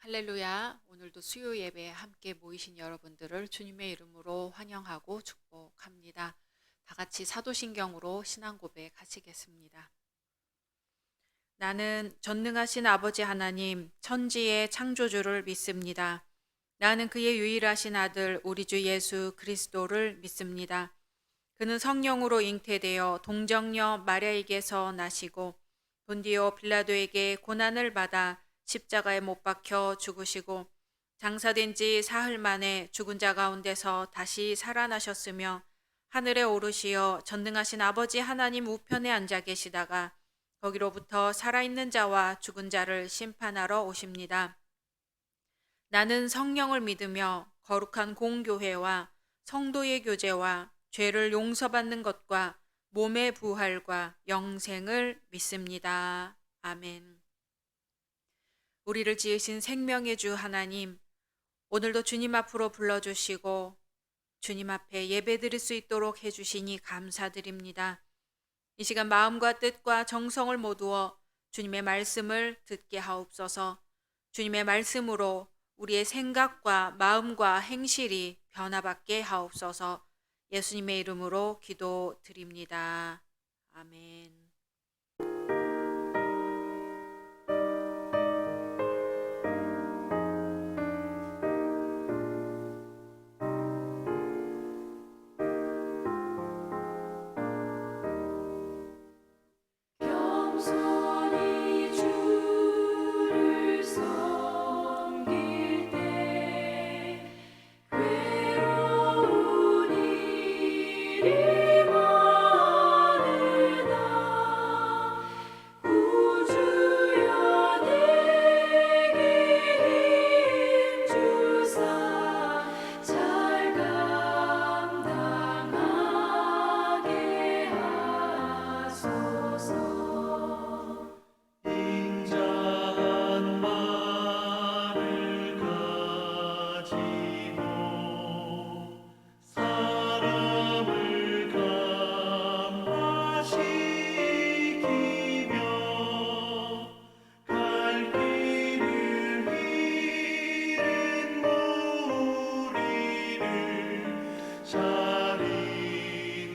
할렐루야. 오늘도 수요 예배에 함께 모이신 여러분들을 주님의 이름으로 환영하고 축복합니다. 다 같이 사도신경으로 신앙 고백하시겠습니다. 나는 전능하신 아버지 하나님, 천지의 창조주를 믿습니다. 나는 그의 유일하신 아들 우리 주 예수 그리스도를 믿습니다. 그는 성령으로 잉태되어 동정녀 마리아에게서 나시고 본디오 빌라도에게 고난을 받아 십자가에 못 박혀 죽으시고 장사된 지 사흘 만에 죽은 자 가운데서 다시 살아나셨으며 하늘에 오르시어 전능하신 아버지 하나님 우편에 앉아 계시다가 거기로부터 살아있는 자와 죽은 자를 심판하러 오십니다. 나는 성령을 믿으며 거룩한 공교회와 성도의 교제와 죄를 용서받는 것과 몸의 부활과 영생을 믿습니다. 아멘. 우리를 지으신 생명의 주 하나님, 오늘도 주님 앞으로 불러주시고 주님 앞에 예배드릴 수 있도록 해주시니 감사드립니다. 이 시간 마음과 뜻과 정성을 모두어 주님의 말씀을 듣게 하옵소서. 주님의 말씀으로 우리의 생각과 마음과 행실이 변화받게 하옵소서. 예수님의 이름으로 기도드립니다. 아멘. 겸손히 주를 섬길 때 괴로운 일이 많으나 구주여 내게 힘 주사 잘 감당하게 하소서. 인자한 말을 가지고 사람을 감화시키며 갈 길을 잃은 무리를 잘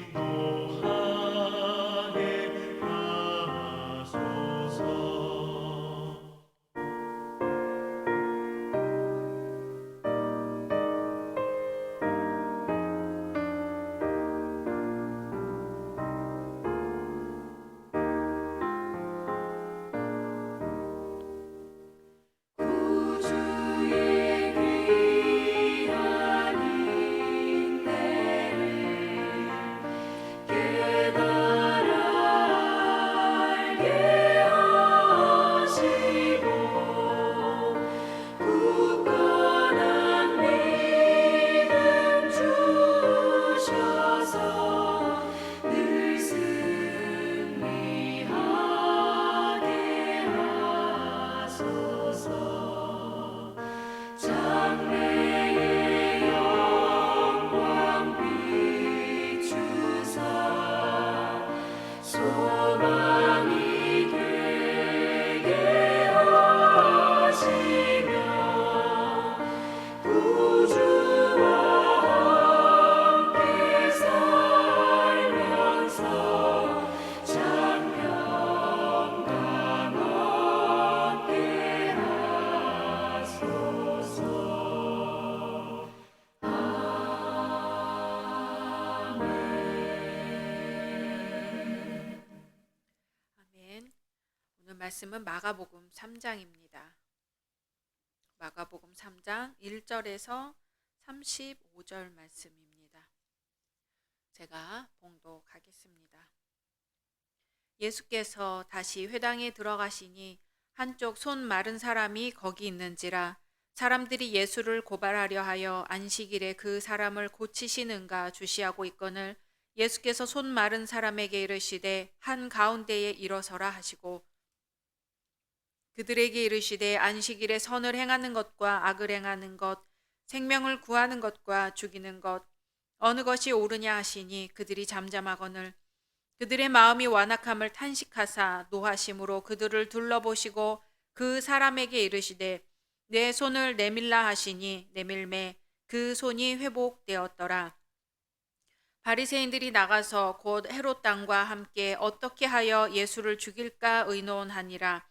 인도하게 하소서. 구주의 귀한 인내를 깨달아 알게 하시고 굳건한 믿음 주셔서 늘 승리하게 하소서. 장래의 영광 비추사 소망이 되게 하시며 구주와 함께 살면서 참 평강 얻게 하소서. 아멘. 오늘 말씀은 마가복음 3장입니다. 마가복음 3장 1절에서 35절 말씀입니다. 제가 봉독하겠습니다. 예수께서 다시 회당에 들어가시니 한쪽 손 마른 사람이 거기 있는지라 사람들이 예수를 고발하려 하여 안식일에 그 사람을 고치시는가 주시하고 있거늘 예수께서 손 마른 사람에게 이르시되 한 가운데에 일어서라 하시고 그들에게 이르시되 안식일에 선을 행하는 것과 악을 행하는 것 생명을 구하는 것과 죽이는 것 어느 것이 옳으냐 하시니 그들이 잠잠하거늘 그들의 마음이 완악함을 탄식하사 노하심으로 그들을 둘러보시고 그 사람에게 이르시되 내 손을 내밀라 하시니 내밀매 그 손이 회복되었더라. 바리새인들이 나가서 곧 헤롯 왕과 함께 어떻게 하여 예수를 죽일까 의논하니라.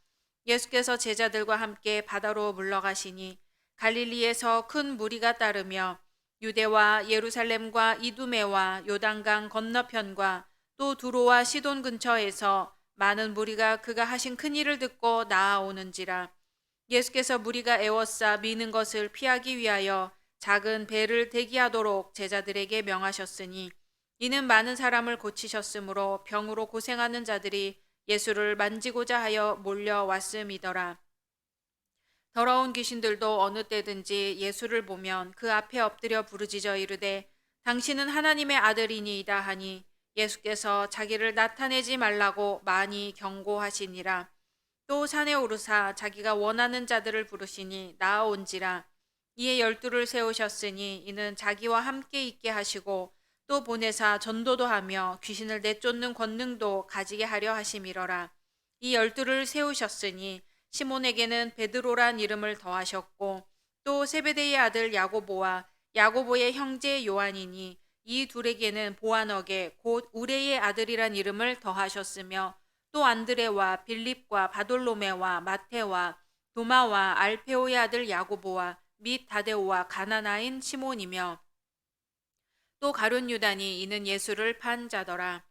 예수께서 제자들과 함께 바다로 물러가시니 갈릴리에서 큰 무리가 따르며 유대와 예루살렘과 이두메와 요단강 건너편과 또 두로와 시돈 근처에서 많은 무리가 그가 하신 큰 일을 듣고 나아오는지라. 예수께서 무리가 애워싸 미는 것을 피하기 위하여 작은 배를 대기하도록 제자들에게 명하셨으니 이는 많은 사람을 고치셨으므로 병으로 고생하는 자들이 예수를 만지고자 하여 몰려왔음이더라. 더러운 귀신들도 어느 때든지 예수를 보면 그 앞에 엎드려 부르짖어 이르되 당신은 하나님의 아들이니이다 하니 예수께서 자기를 나타내지 말라고 많이 경고하시니라. 또 산에 오르사 자기가 원하는 자들을 부르시니 나아온지라. 이에 12를 세우셨으니 이는 자기와 함께 있게 하시고 또 보내사 전도도 하며 귀신을 내쫓는 권능도 가지게 하려 하심이러라. 이 12를 세우셨으니 시몬에게는 베드로란 이름을 더하셨고 또 세베대의 아들 야고보와 야고보의 형제 요한이니 이 둘에게는 보아너게 곧 우레의 아들이란 이름을 더하셨으며 또 안드레와 빌립과 바돌로메와 마테와 도마와 알페오의 아들 야고보와 및 다데오와 가나나인 시몬이며 또 가룟 유다니 이는 예수를 판 자더라.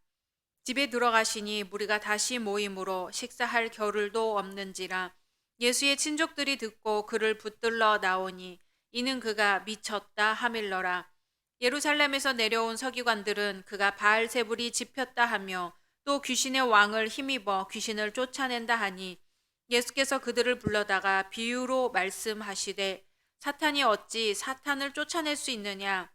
집에 들어가시니 무리가 다시 모임으로 식사할 겨를도 없는지라. 예수의 친족들이 듣고 그를 붙들러 나오니 이는 그가 미쳤다 하밀러라. 예루살렘에서 내려온 서기관들은 그가 바알세불이 집혔다 하며 또 귀신의 왕을 힘입어 귀신을 쫓아낸다 하니 예수께서 그들을 불러다가 비유로 말씀하시되 사탄이 어찌 사탄을 쫓아낼 수 있느냐.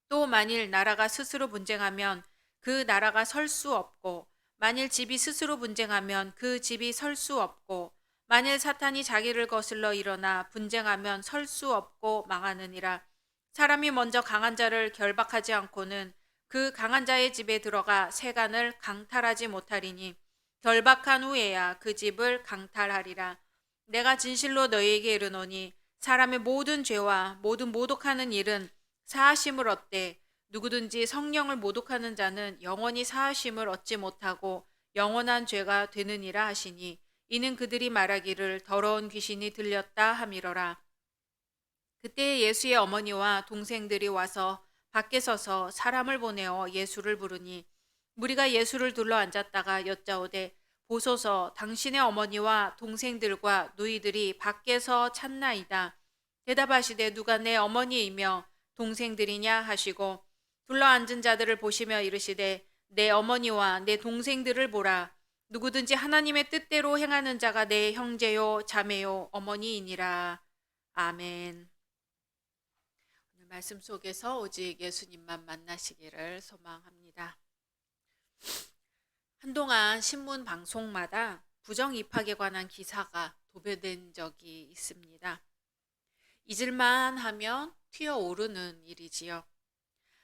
또 만일 나라가 스스로 분쟁하면 그 나라가 설 수 없고 만일 집이 스스로 분쟁하면 그 집이 설 수 없고 만일 사탄이 자기를 거슬러 일어나 분쟁하면 설 수 없고 망하느니라. 사람이 먼저 강한 자를 결박하지 않고는 그 강한 자의 집에 들어가 세간을 강탈하지 못하리니 결박한 후에야 그 집을 강탈하리라. 내가 진실로 너희에게 이르노니 사람의 모든 죄와 모든 모독하는 일은 사하심을 얻되 누구든지 성령을 모독하는 자는 영원히 사하심을 얻지 못하고 영원한 죄가 되느니라 하시니 이는 그들이 말하기를 더러운 귀신이 들렸다 함이러라. 그때 예수의 어머니와 동생들이 와서 밖에 서서 사람을 보내어 예수를 부르니 무리가 예수를 둘러 앉았다가 여짜오되 보소서 당신의 어머니와 동생들과 누이들이 밖에서 찾나이다. 대답하시되 누가 내 어머니이며 동생들이냐 하시고 둘러 앉은 자들을 보시며 이르시되 내 어머니와 내 동생들을 보라. 누구든지 하나님의 뜻대로 행하는 자가 내 형제요 자매요 어머니이니라. 아멘. 오늘 말씀 속에서 오직 예수님만 만나시기를 소망합니다. 한동안 신문 방송마다 부정 입학에 관한 기사가 도배된 적이 있습니다. 잊을만 하면 튀어오르는 일이지요.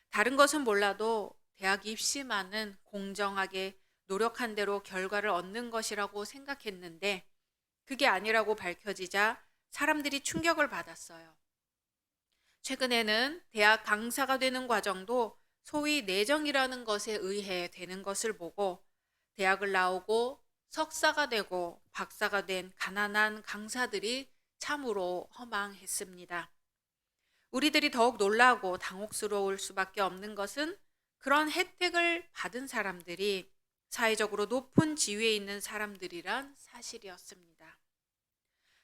다른 것은 몰라도 대학 입시만은 공정하게 노력한 대로 결과를 얻는 것이라고 생각했는데 그게 아니라고 밝혀지자 사람들이 충격을 받았어요. 최근에는 대학 강사가 되는 과정도 소위 내정이라는 것에 의해 되는 것을 보고 대학을 나오고 석사가 되고 박사가 된 가난한 강사들이 참으로 허망했습니다. 우리들이 더욱 놀라고 당혹스러울 수밖에 없는 것은 그런 혜택을 받은 사람들이 사회적으로 높은 지위에 있는 사람들이란 사실이었습니다.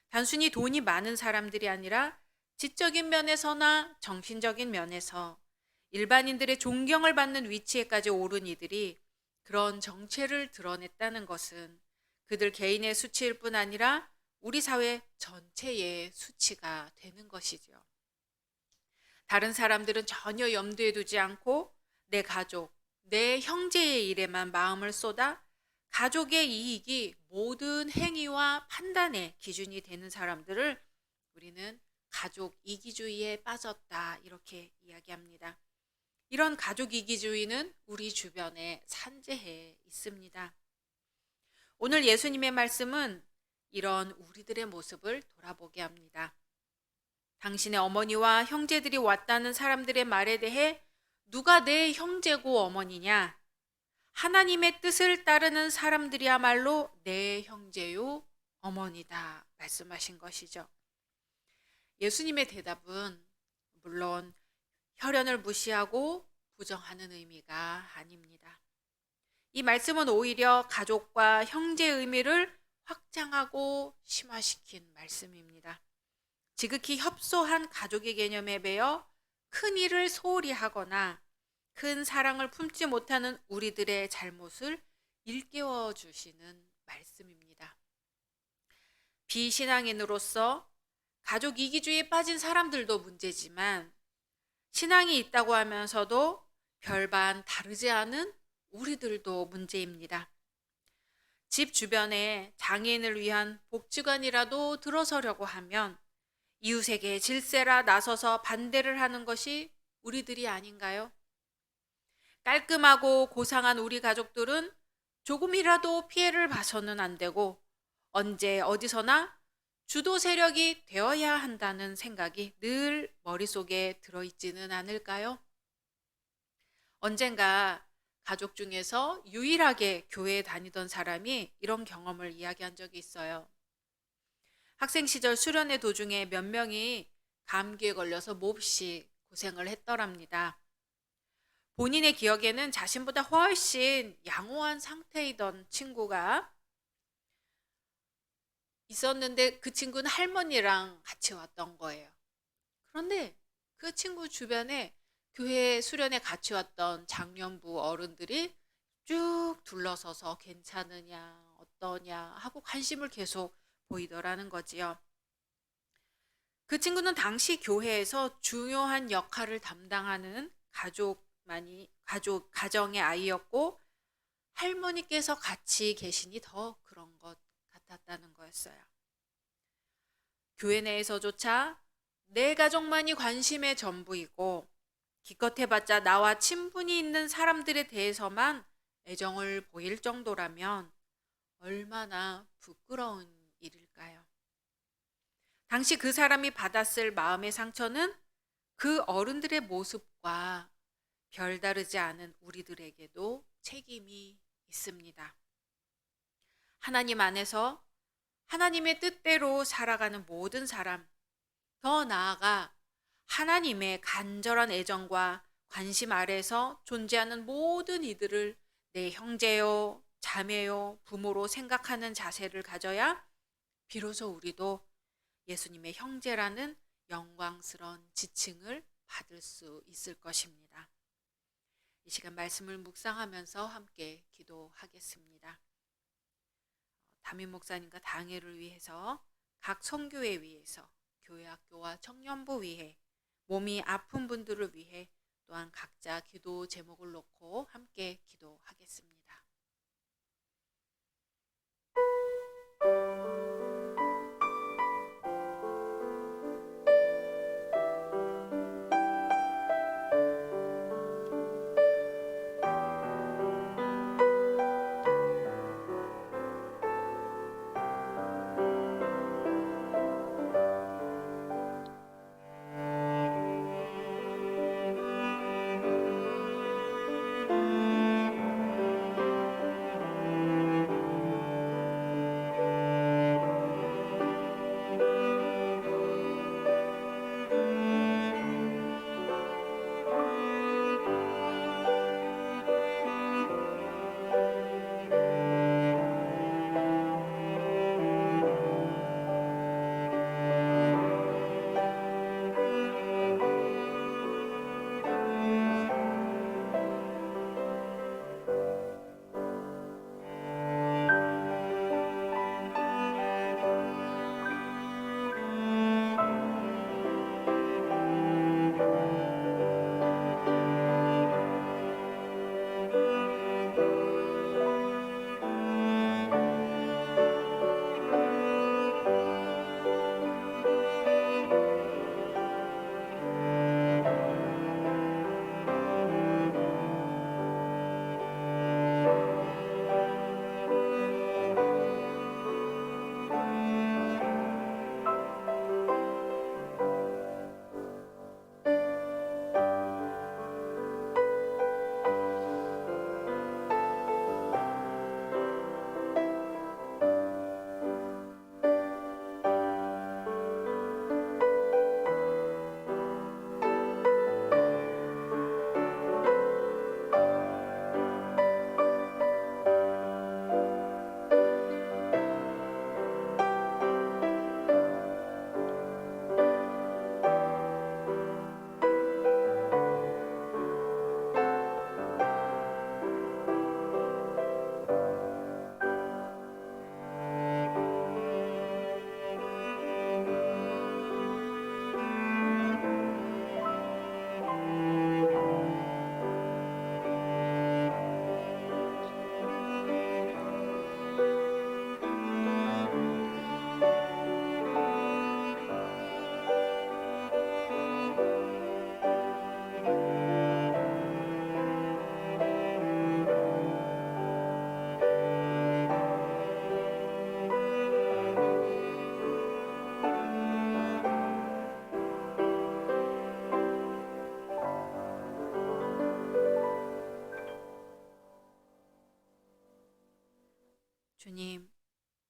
단순히 돈이 많은 사람들이 아니라 지적인 면에서나 정신적인 면에서 일반인들의 존경을 받는 위치에까지 오른 이들이 그런 정체를 드러냈다는 것은 그들 개인의 수치일 뿐 아니라 우리 사회 전체의 수치가 되는 것이죠. 다른 사람들은 전혀 염두에 두지 않고 내 가족, 내 형제의 일에만 마음을 쏟아 가족의 이익이 모든 행위와 판단의 기준이 되는 사람들을 우리는 가족 이기주의에 빠졌다 이렇게 이야기합니다. 이런 가족 이기주의는 우리 주변에 산재해 있습니다. 오늘 예수님의 말씀은 이런 우리들의 모습을 돌아보게 합니다. 당신의 어머니와 형제들이 왔다는 사람들의 말에 대해 누가 내 형제고 어머니냐? 하나님의 뜻을 따르는 사람들이야말로 내 형제요 어머니다 말씀하신 것이죠. 예수님의 대답은 물론 혈연을 무시하고 부정하는 의미가 아닙니다. 이 말씀은 오히려 가족과 형제의 의미를 확장하고 심화시킨 말씀입니다. 지극히 협소한 가족의 개념에 매여 큰 일을 소홀히 하거나 큰 사랑을 품지 못하는 우리들의 잘못을 일깨워 주시는 말씀입니다. 비신앙인으로서 가족 이기주의에 빠진 사람들도 문제지만 신앙이 있다고 하면서도 별반 다르지 않은 우리들도 문제입니다. 집 주변에 장애인을 위한 복지관이라도 들어서려고 하면 이웃에게 질세라 나서서 반대를 하는 것이 우리들이 아닌가요? 깔끔하고 고상한 우리 가족들은 조금이라도 피해를 봐서는 안 되고 언제 어디서나 주도 세력이 되어야 한다는 생각이 늘 머릿속에 들어있지는 않을까요? 언젠가 가족 중에서 유일하게 교회에 다니던 사람이 이런 경험을 이야기한 적이 있어요. 학생 시절 수련회 도중에 몇 명이 감기에 걸려서 몹시 고생을 했더랍니다. 본인의 기억에는 자신보다 훨씬 양호한 상태이던 친구가 있었는데 그 친구는 할머니랑 같이 왔던 거예요. 그런데 그 친구 주변에 교회 수련회 같이 왔던 장년부 어른들이 쭉 둘러서서 괜찮으냐, 어떠냐 하고 관심을 계속 보이더라는 거지요. 그 친구는 당시 교회에서 중요한 역할을 담당하는 가정의 아이였고 할머니께서 같이 계시니 더 그런 것 같았다는 거였어요. 교회 내에서조차 내 가족만이 관심의 전부이고 기껏 해봤자 나와 친분이 있는 사람들에 대해서만 애정을 보일 정도라면 얼마나 부끄러운 일일까요? 당시 그 사람이 받았을 마음의 상처는 그 어른들의 모습과 별다르지 않은 우리들에게도 책임이 있습니다. 하나님 안에서 하나님의 뜻대로 살아가는 모든 사람, 더 나아가 하나님의 간절한 애정과 관심 아래서 존재하는 모든 이들을 내 형제요, 자매요, 부모로 생각하는 자세를 가져야 비로소 우리도 예수님의 형제라는 영광스러운 지칭을 받을 수 있을 것입니다. 이 시간 말씀을 묵상하면서 함께 기도하겠습니다. 담임 목사님과 당회를 위해서, 각 선교회 위해서, 교회 학교와 청년부 위해, 몸이 아픈 분들을 위해 또한 각자 기도 제목을 놓고 함께 기도하겠습니다.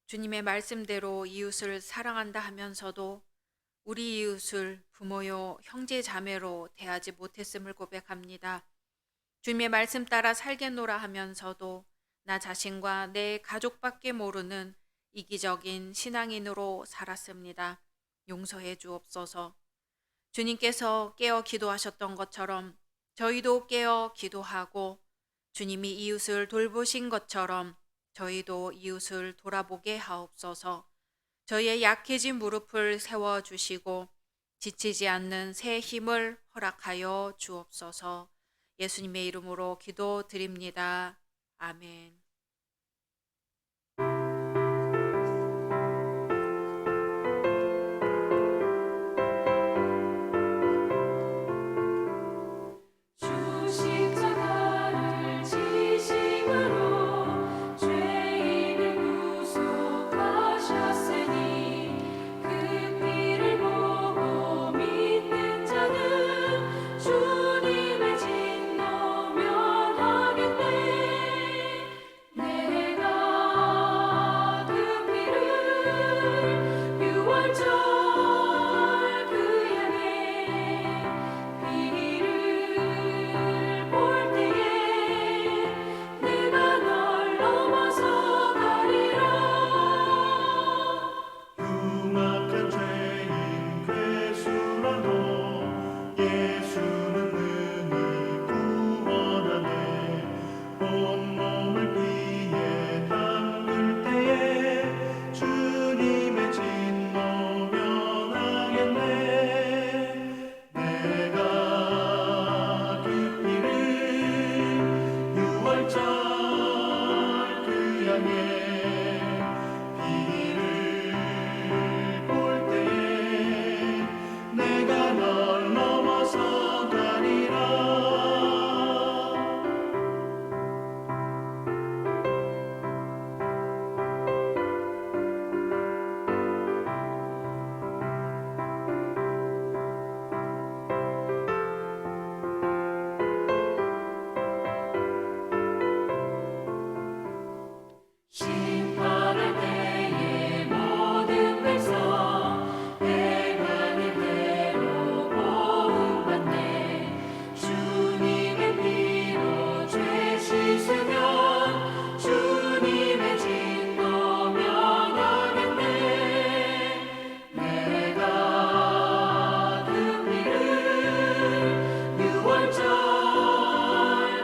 주님의 말씀대로 이웃을 사랑한다 하면서도 우리 이웃을 부모요, 형제 자매로 대하지 못했음을 고백합니다. 주님의 말씀 따라 살겠노라 하면서도 나 자신과 내 가족밖에 모르는 이기적인 신앙인으로 살았습니다. 용서해 주옵소서. 주님께서 깨어 기도하셨던 것처럼 저희도 깨어 기도하고 주님이 이웃을 돌보신 것처럼 저희도 이웃을 돌아보게 하옵소서. 저희의 약해진 무릎을 세워주시고 지치지 않는 새 힘을 허락하여 주옵소서. 예수님의 이름으로 기도드립니다. 아멘. 주 십자가를 지심으로 죄인을 구속하셨으니 그 피를 보고 믿는 자는 주님의 진노 면하겠네. 내가 그 피를 유월절 그 양의 피를 볼 때에 내가 널 넘어서 가리라. 흉악한 죄인 괴수라도 예수는 능히 구원하네. 온몸을 피에 담글 때에 주님의 진노 면하겠네. 내가 그 피를 유월절 그 양의 피를 볼 때에 내가 널 넘어서 가리라. 심판할 때에 모든 백성 행하는 대로 보응받네. 주님의 피로 죄 씻으면 주님의 진노 면하겠네. 내가 그 피를 유월절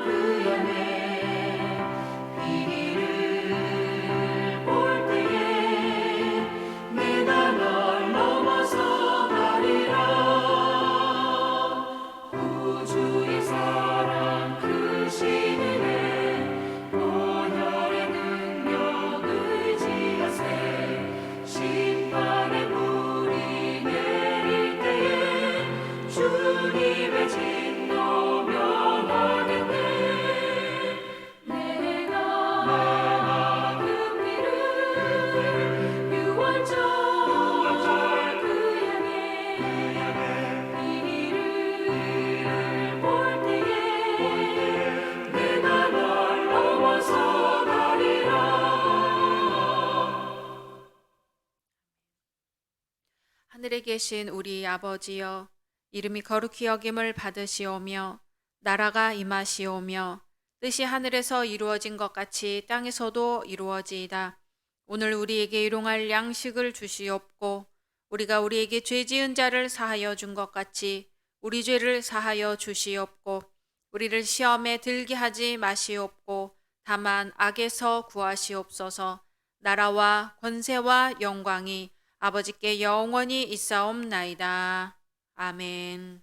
그 양의 피를 볼 때에 내가 널 넘어서 가리라. 구주의 사랑 크신 은혜 보혈의 능력 의지하세. 심판의 불이 내릴 때에 주님의 진노 면하겠네. 내가 그 피를 유월절 그 양의 피를 볼 때에 내가 널 넘어서 가리라. 하늘에 계신 우리 아버지여, 이름이 거룩히 여김을 받으시오며 나라가 임하시오며 뜻이 하늘에서 이루어진 것 같이 땅에서도 이루어지이다. 오늘 우리에게 일용할 양식을 주시옵고 우리가 우리에게 죄 지은 자를 사하여 준 것 같이 우리 죄를 사하여 주시옵고 우리를 시험에 들게 하지 마시옵고 다만 악에서 구하시옵소서. 나라와 권세와 영광이 아버지께 영원히 있사옵나이다. 아멘.